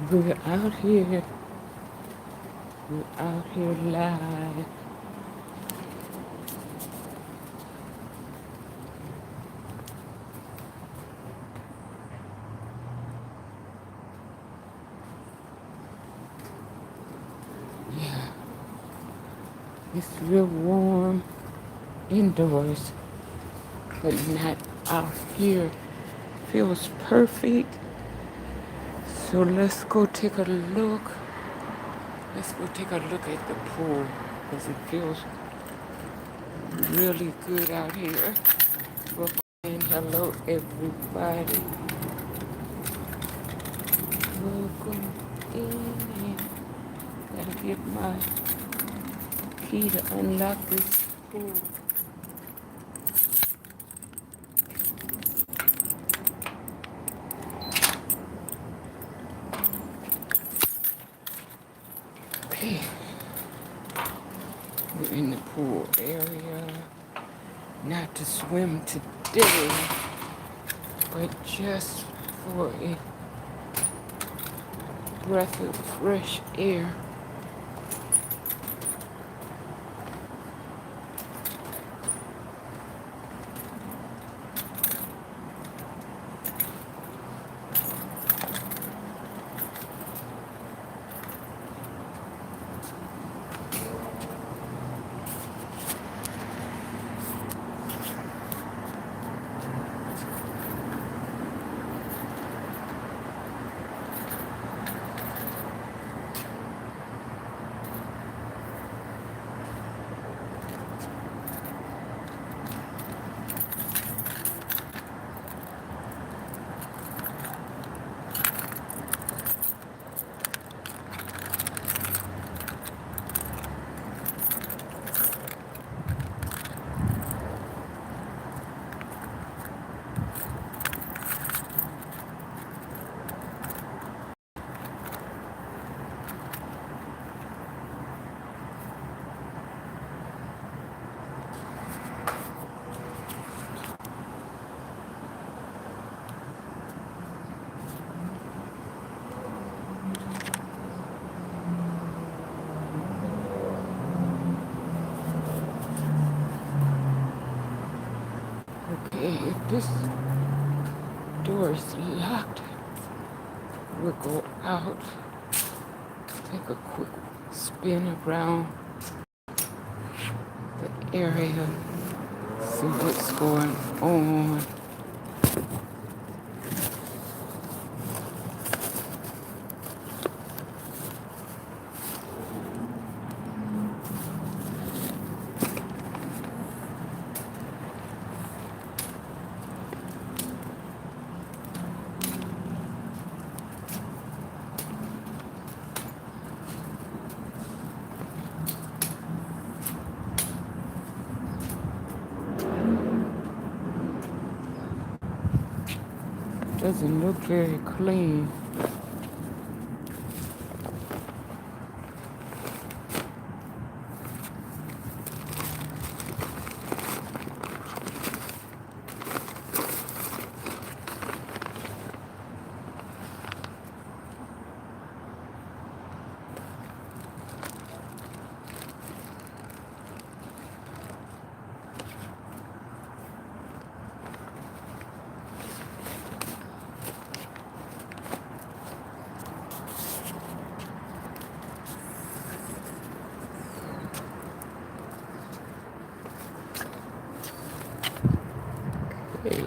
We're out here. We're out here live. Yeah, it's real warm indoors, but not out here. Feels perfect. So let's go take a look. Let's go take a look at the pool because it feels really good out here. Welcome and hello everybody. Welcome in. Gotta get my key to unlock this pool. Okay, we're in the pool area. Not to swim today, but just for a breath of fresh air. Okay, if this door is locked, we'll go out, take a quick spin around the area, see what's going on. Doesn't look very clean. Okay,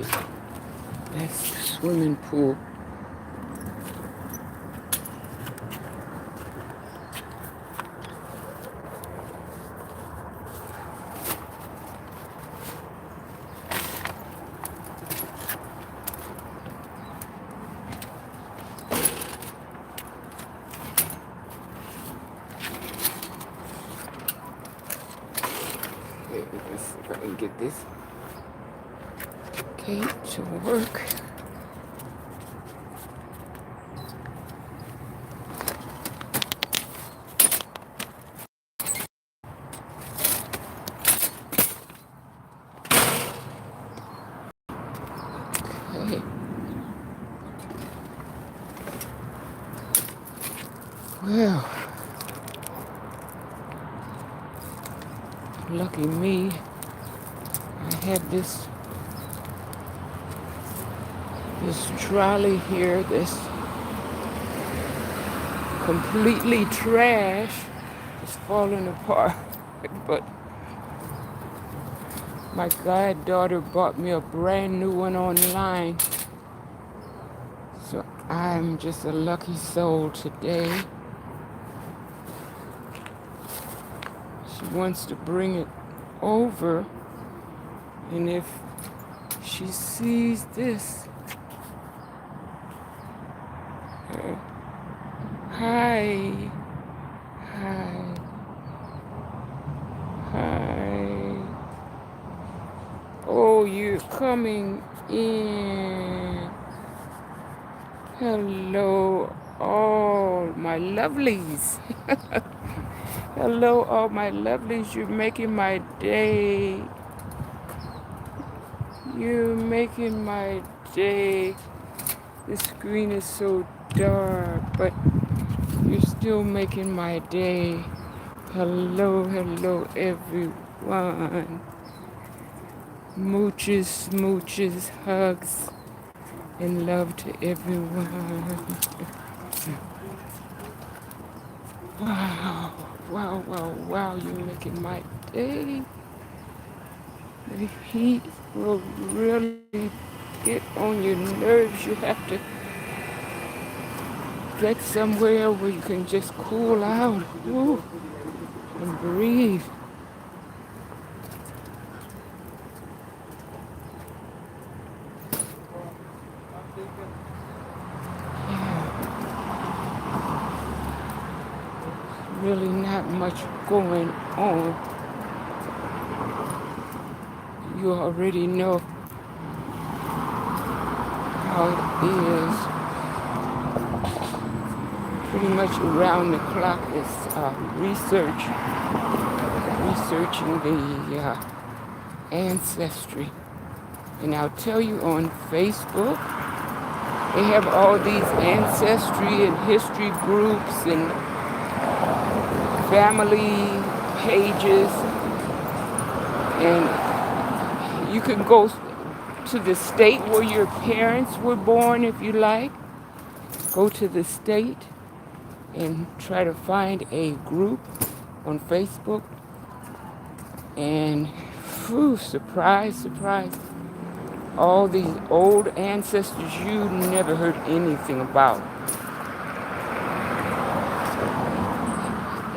that's the swimming pool. Okay, let's see if I can get this gate to work. Okay. Well, lucky me, I have this trolley here that's completely trash. It's falling apart. But my goddaughter bought me a brand new one online. So I'm just a lucky soul today. She wants to bring it over. And if she sees this, hi, hi, hi. Oh, you're coming in. Hello, all my lovelies. Hello, all my lovelies. You're making my day. You're making my day. The screen is so dark, but you're still making my day. Hello, hello, everyone. Mooches, smooches, hugs, and love to everyone. Wow, wow, wow, wow, you're making my day. The heat will really get on your nerves. You have to get somewhere where you can just cool out. Ooh, and breathe. Really not much going on. You already know how it is. Pretty much around the clock is researching the Ancestry. And I'll tell you, on Facebook, they have all these ancestry and history groups and family pages. And you can go to the state where your parents were born if you like. Go to the state and try to find a group on Facebook. And whew, surprise, surprise. All these old ancestors you never heard anything about.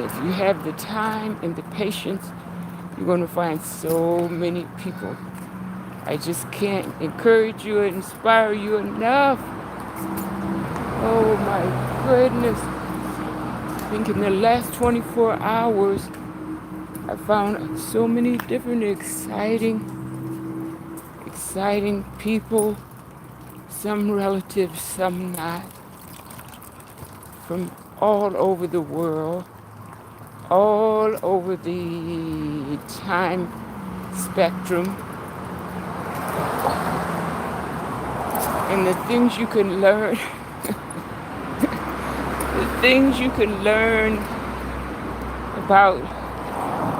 If you have the time and the patience, you're going to find so many people. I just can't encourage you and inspire you enough. Oh my goodness. I think in the last 24 hours, I found so many different exciting people, some relatives, some not, from all over the world, all over the time spectrum. And the things you can learn, the things you can learn about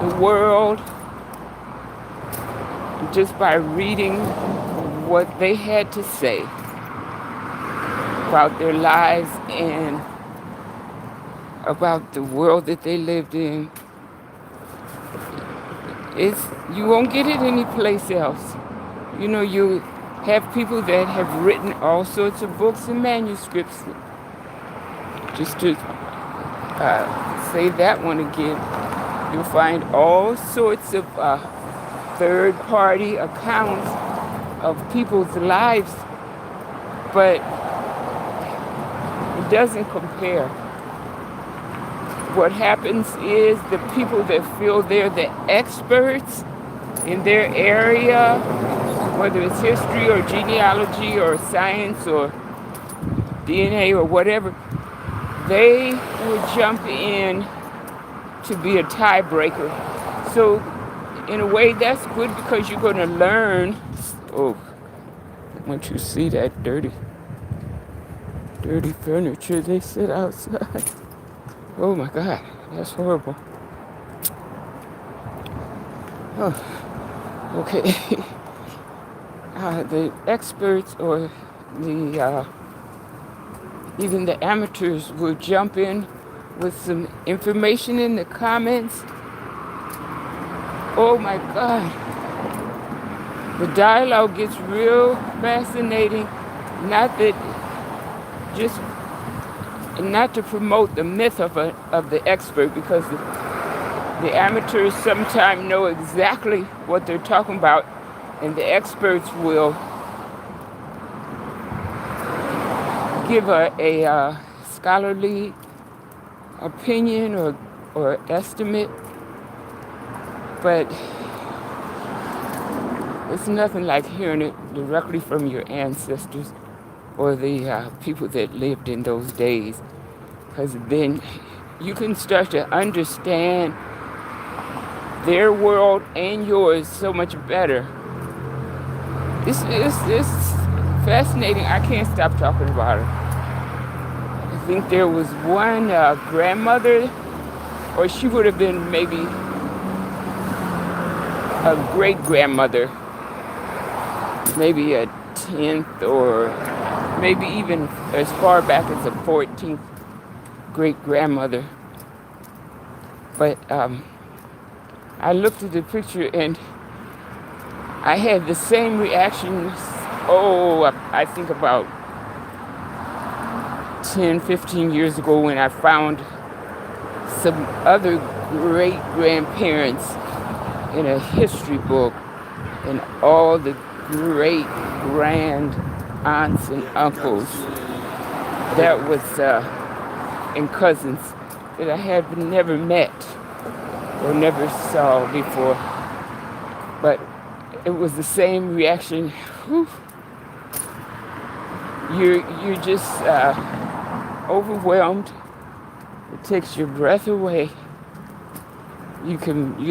the world just by reading what they had to say about their lives and about the world that they lived in. You won't get it anyplace else. You know, you have people that have written all sorts of books and manuscripts. Just to say that one again, you'll find all sorts of third-party accounts of people's lives, but it doesn't compare. What happens is the people that feel they're the experts in their area, whether it's history or genealogy or science or DNA or whatever, they will jump in to be a tiebreaker. So in a way, that's good because you're going to learn. Oh, once you see that dirty furniture they sit outside. Oh my God, that's horrible. Oh, okay. The experts or the even the amateurs will jump in with some information in the comments. Oh my God, the dialogue gets real fascinating. Not that just not to promote the myth of the expert, because the amateurs sometimes know exactly what they're talking about, and the experts will give a scholarly opinion or estimate, but it's nothing like hearing it directly from your ancestors or the people that lived in those days, because then you can start to understand their world and yours so much better. It's fascinating. I can't stop talking about it. I think there was one grandmother, or she would have been maybe a great grandmother, maybe a 10th or maybe even as far back as a 14th great grandmother. But I looked at the picture and I had the same reactions. Oh, I think about 10, 15 years ago when I found some other great grandparents in a history book and all the great grand aunts and uncles that was and cousins that I had never met or never saw before. But it was the same reaction. Whew. You're just overwhelmed. It takes your breath away. You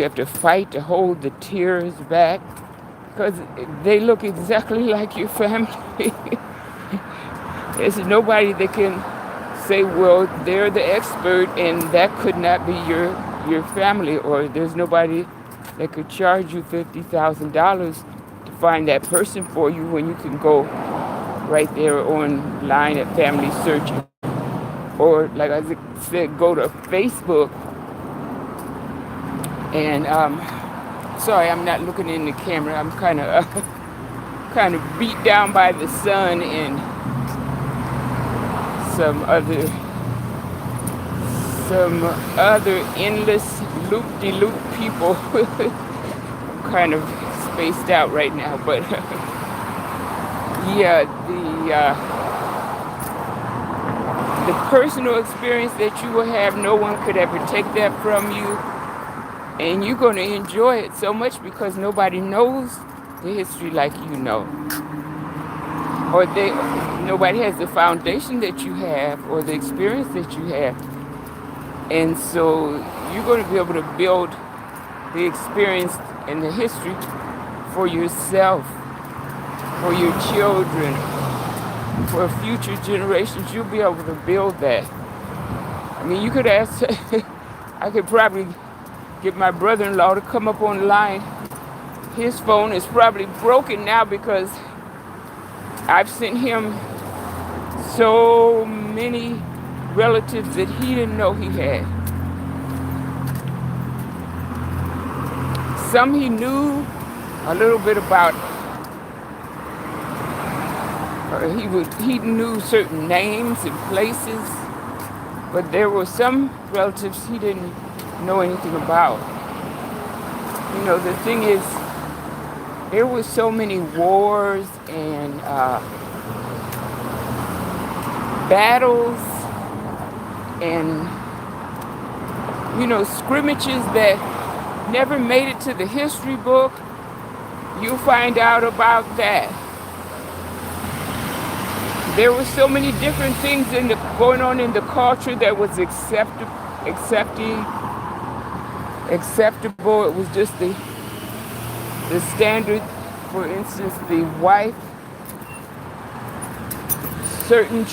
have to fight to hold the tears back because they look exactly like your family. There's nobody that can say, well, they're the expert and that could not be your family, or there's nobody that could charge you $50,000 to find that person for you when you can go right there online at Family Search, or like I said, go to Facebook and sorry, I'm not looking in the camera. I'm kind of beat down by the sun and some other endless loop-de-loop people. I'm kind of spaced out right now, but yeah, the personal experience that you will have, no one could ever take that from you, and you're going to enjoy it so much because nobody knows the history like you know, or nobody has the foundation that you have or the experience that you have. And so you're going to be able to build the experience and the history for yourself, for your children, for future generations. You'll be able to build that. I mean, you could ask, I could probably get my brother-in-law to come up online. His phone is probably broken now because I've sent him so many relatives that he didn't know he had. Some he knew a little bit about. He knew certain names and places, but there were some relatives he didn't know anything about. You know, the thing is, there were so many wars and battles and, you know, scrimmages that never made it to the history book. You'll find out about that. There were so many different things going on in the culture that was acceptable. It was just the standard. For instance, the wife, certain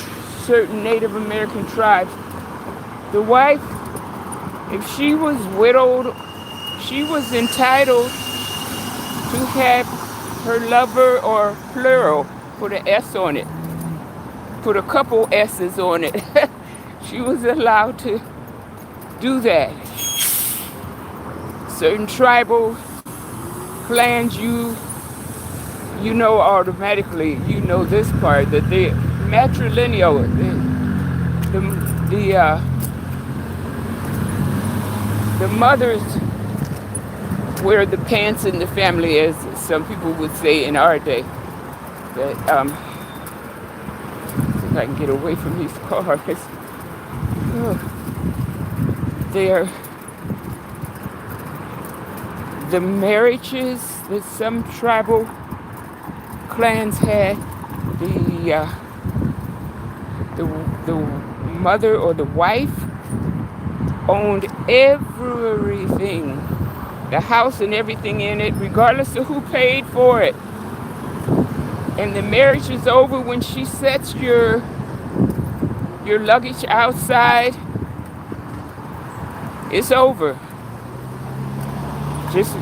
Native American tribes, the wife If she was widowed, she was entitled to have her lover, or plural, put an S on it, put a couple S's on it. She was allowed to do that. Certain tribal clans, you know automatically, you know this part, that the matrilineal, the mothers wear the pants in the family, as some people would say in our day. That see if I can get away from these cars. They're the marriages that some tribal clans had. The the mother or the wife owned everything, the house and everything in it, regardless of who paid for it. And the marriage is over when she sets your luggage outside. It's over. Just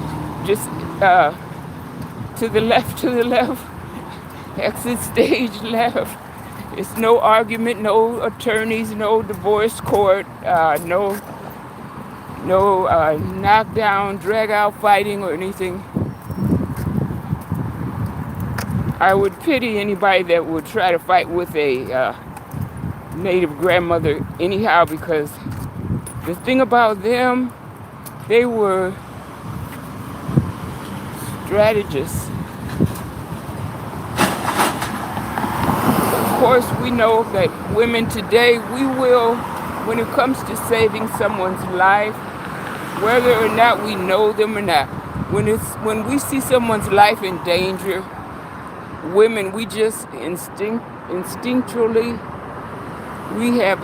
to the left, exit stage left. It's no argument, no attorneys, no divorce court, no knockdown, drag out fighting or anything. I would pity anybody that would try to fight with a native grandmother anyhow, because the thing about them, they were strategists. Of course, we know that women today, we will, when it comes to saving someone's life, whether or not we know them or not, when we see someone's life in danger, women, we just instinctually, we have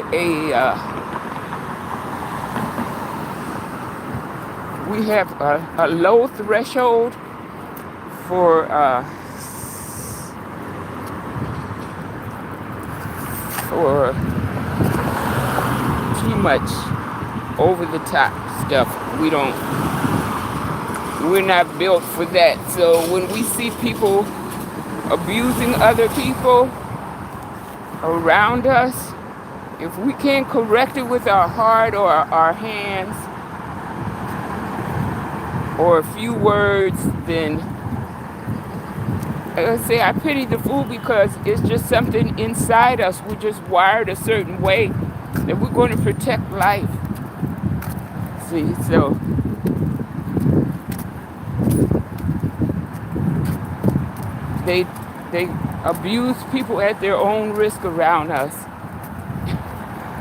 a low threshold for too much over the top stuff. We're not built for that. So when we see people abusing other people around us, if we can't correct it with our heart or our hands or a few words, then like I say, I pity the fool, because it's just something inside us. We're just wired a certain way that we're going to protect life. See, so they abuse people at their own risk around us.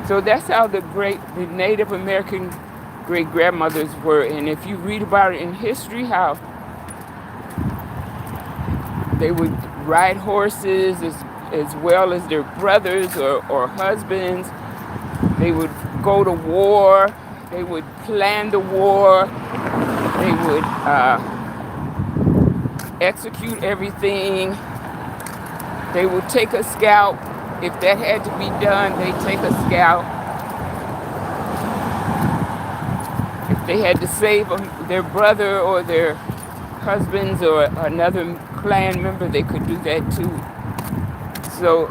So that's how the Native American great grandmothers were. And if you read about it in history, how they would ride horses as well as their brothers or husbands. They would go to war. They would plan the war. They would execute everything. They would take a scalp. If that had to be done, they'd take a scalp. If they had to save their brother or their husbands or another clan member, they could do that too. So,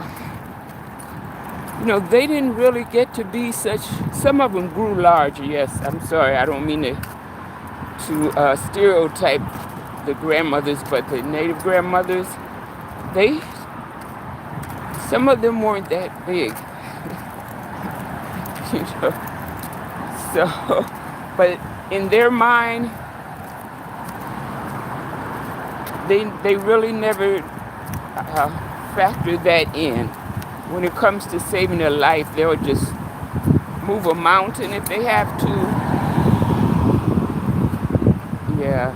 they didn't really get to be such. Some of them grew larger. Yes, I'm sorry, I don't mean to stereotype the grandmothers, but the Native grandmothers, some of them weren't that big. So, but in their mind, they really never factor that in. When it comes to saving a life, they'll just move a mountain if they have to. Yeah.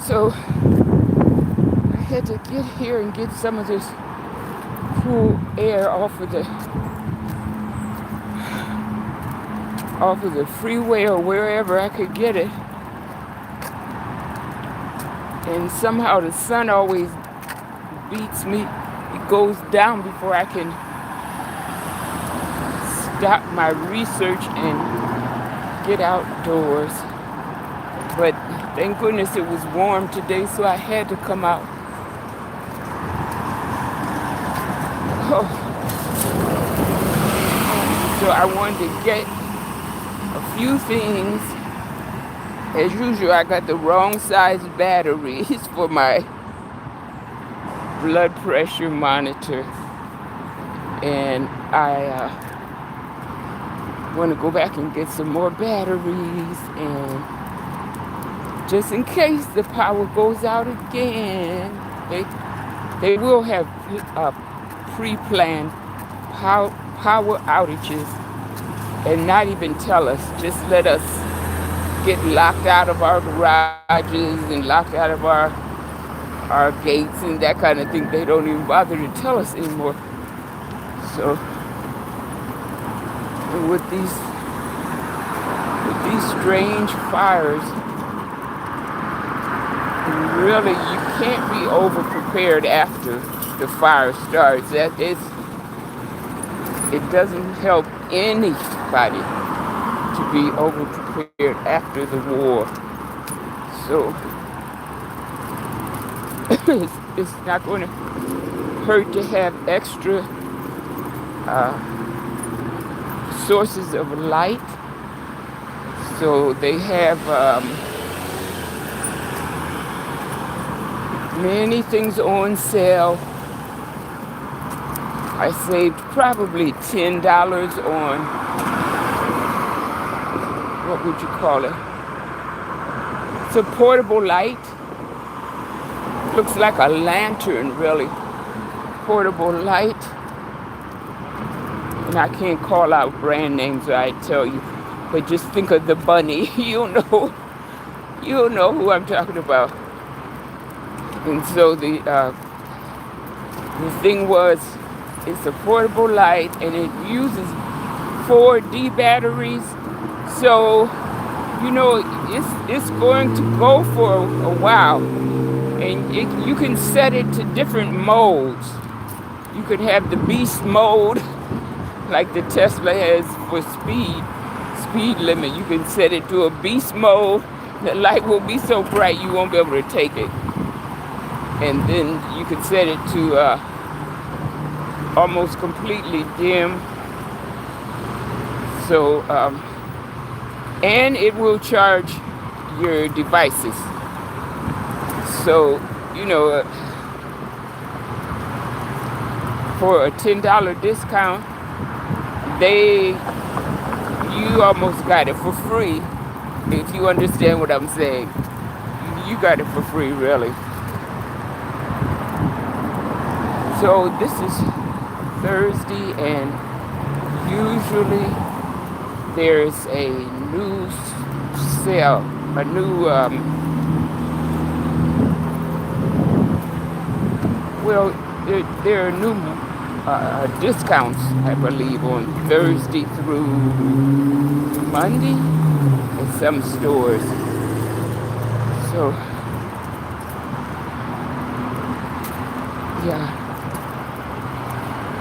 So I had to get here and get some of this cool air off of the freeway or wherever I could get it. And somehow the sun always beats me. It goes down before I can stop my research and get outdoors. But thank goodness it was warm today, so I had to come out. Oh, so I wanted to get a few things. As usual, I got the wrong size batteries for my blood pressure monitor. And I want to go back and get some more batteries, and just in case the power goes out again, they will have pre-planned power outages and not even tell us. Just let us get locked out of our garages and locked out of our gates and that kind of thing. They don't even bother to tell us anymore. So with these strange fires, really you can't be over prepared after the fire starts. It doesn't help anybody to be over prepared after the war. So it's not going to hurt to have extra sources of light. So they have many things on sale. I saved probably $10 on, what would you call it? It's a portable light. Looks like a lantern, really. Portable light. And I can't call out brand names, I tell you. But just think of the bunny. You'll know who I'm talking about. And so the thing was, it's a portable light, and it uses 4D batteries. So, it's going to go for a while. And you can set it to different modes. You could have the beast mode, like the Tesla has for speed limit. You can set it to a beast mode. The light will be so bright you won't be able to take it. And then you can set it to almost completely dim. So, and it will charge your devices. So, for a $10 discount, you almost got it for free. If you understand what I'm saying, you got it for free, really. So this is Thursday, and usually there's a new sale, a new, there are new discounts, I believe, on Thursday through Monday at some stores. So, yeah.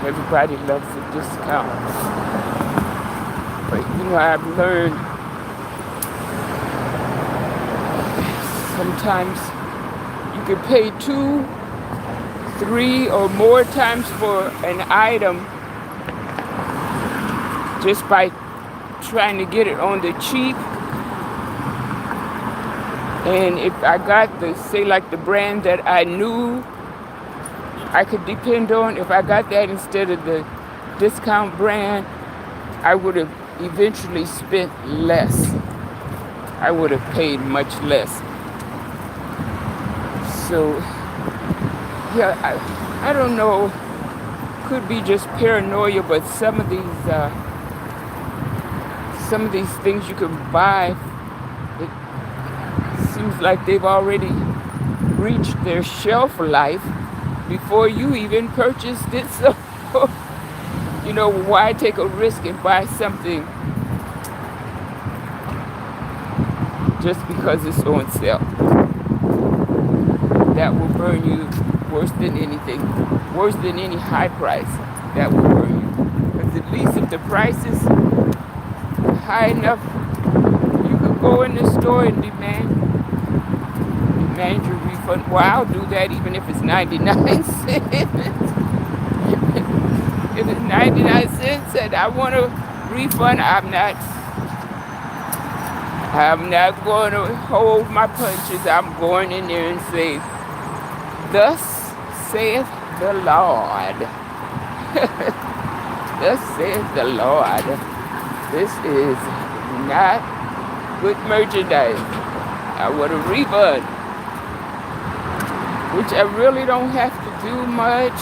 Everybody loves a discount. But I've learned sometimes you can pay 2, 3, or more times for an item just by trying to get it on the cheap. And if I got the brand that I knew I could depend on, if I got that instead of the discount brand, I would have eventually spent less. I would have paid much less. So, yeah, I don't know. Could be just paranoia, but some of these things you can buy, it seems like they've already reached their shelf life before you even purchased it. So, why take a risk and buy something just because it's on sale? That will burn you worse than any high price. That will burn you. Because at least if the price is high enough, you could go in the store and demand your refund. Well, I'll do that even if it's 99 cents. If it's 99 cents and I want a refund, I'm not going to hold my punches. I'm going in there and say, "Thus saith the Lord." Thus saith the Lord. This is not good merchandise. I want a refund, which I really don't have to do much.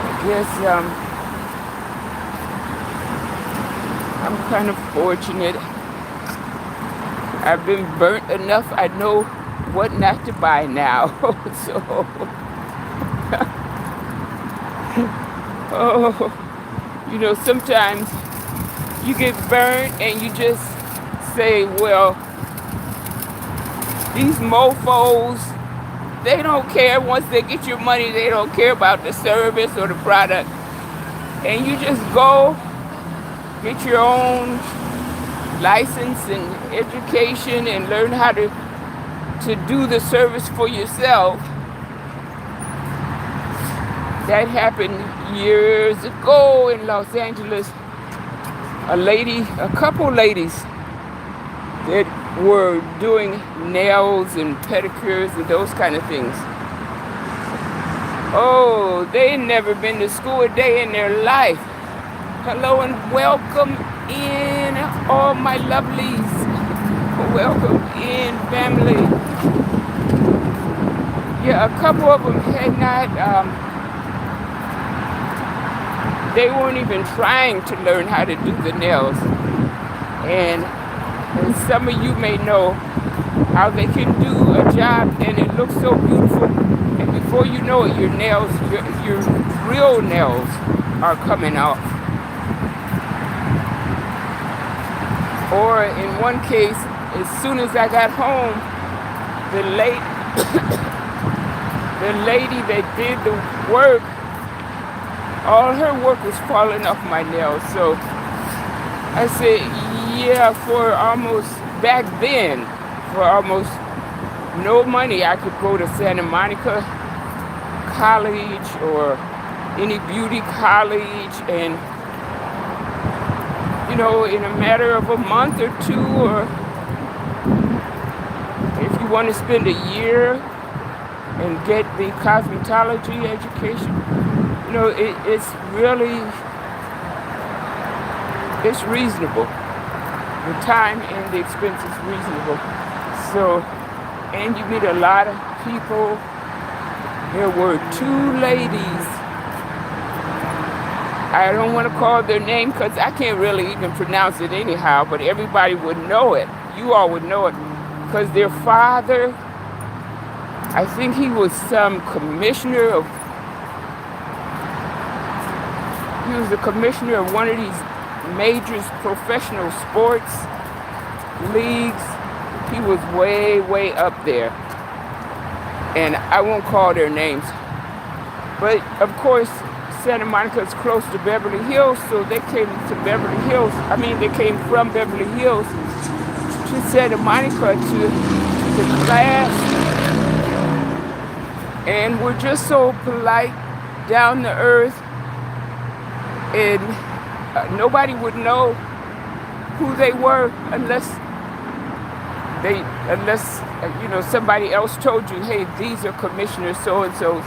I guess I'm kind of fortunate. I've been burnt enough. I know what not to buy now. So, oh, sometimes you get burnt and you just say, well, these mofos, they don't care. Once they get your money, they don't care about the service or the product. And you just go get your own license and education and learn how to do the service for yourself. That happened years ago in Los Angeles. A couple ladies that were doing nails and pedicures and those kind of things. Oh, they had never been to school a day in their life. Hello and welcome in, all my lovelies. Welcome in, family. Yeah, a couple of them had not, they weren't even trying to learn how to do the nails. And some of you may know how they can do a job and it looks so beautiful. And before you know it, your real nails are coming off. Or in one case, as soon as I got home, the lady that did the work, all her work was falling off my nails. So I said, yeah, for almost no money, I could go to Santa Monica College or any beauty college and, in a matter of a month or two, or if you want to spend a year and get the cosmetology education, it's reasonable. The time and the expense is reasonable. So, and you meet a lot of people. There were two ladies. I don't want to call their name because I can't really even pronounce it anyhow, but everybody would know it. You all would know it. Because their father, I think he was some commissioner of, he was the commissioner of one of these major professional sports leagues. He was way, way up there. And I won't call their names. But of course, Santa Monica is close to Beverly Hills, so they came to Beverly Hills. They came from Beverly Hills to Santa Monica to the class. And we're just so polite, down to earth, and nobody would know who they were unless somebody else told you, hey, these are Commissioner so-and-so's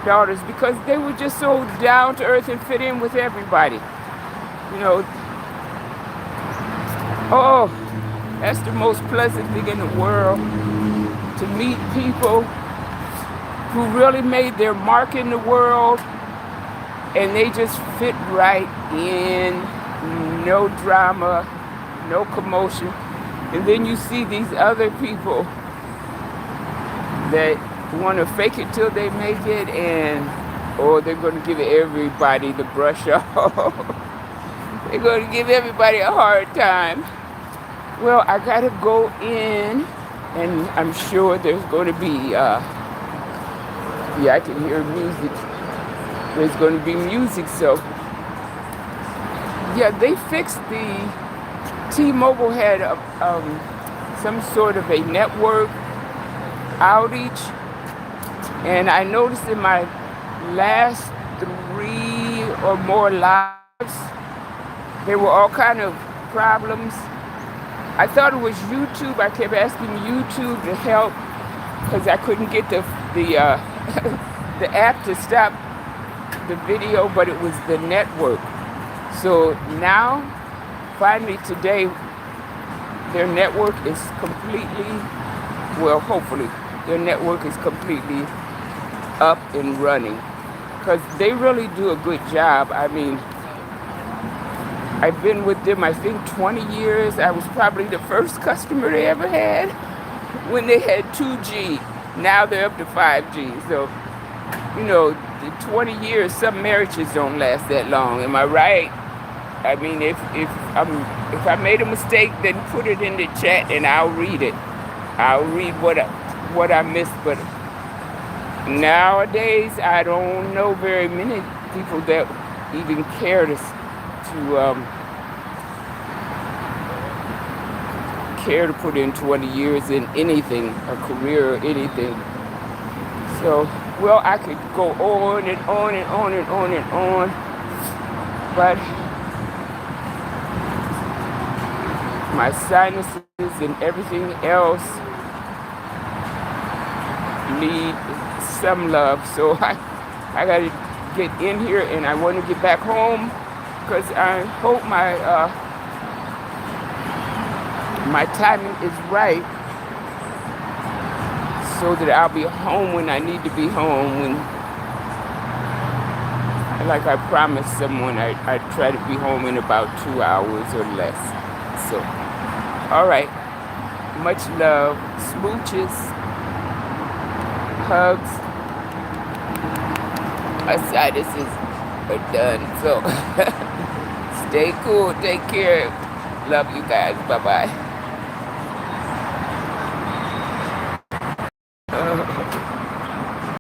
daughters, because they were just so down to earth and fit in with everybody. Oh, that's the most pleasant thing in the world, to meet people who really made their mark in the world and they just fit right in, no drama, no commotion. And then you see these other people that want to fake it till they make it, and they're going to give everybody the brush off. They're going to give everybody a hard time. Well, I got to go in, and I'm sure there's going to be, I can hear music. There's going to be music, so Yeah, they fixed T-Mobile had some sort of a network outage, and I noticed in my last 3 or more lives, there were all kind of problems. I thought it was YouTube. I kept asking YouTube to help because I couldn't get the the app to stop the video, but it was the network. So now, finally today, their network is completely, well, hopefully, their network is completely up and running. Because they really do a good job. I mean, I've been with them, I think, 20 years. I was probably the first customer they ever had when they had 2G. Now they're up to 5G. So, the 20 years, some marriages don't last that long. Am I right? I mean, if I made a mistake, then put it in the chat and I'll read it. I'll read what I missed. But nowadays, I don't know very many people that even care to put in 20 years in anything, a career or anything. So, well, I could go on and on and on and on and on, but my sinuses and everything else need some love. So I got to get in here, and I want to get back home because I hope my timing is right, so that I'll be home when I need to be home. When, like I promised someone, I try to be home in about 2 hours or less. So, all right. Much love, smooches, hugs. My sinuses are done. So, stay cool. Take care. Love you guys. Bye bye.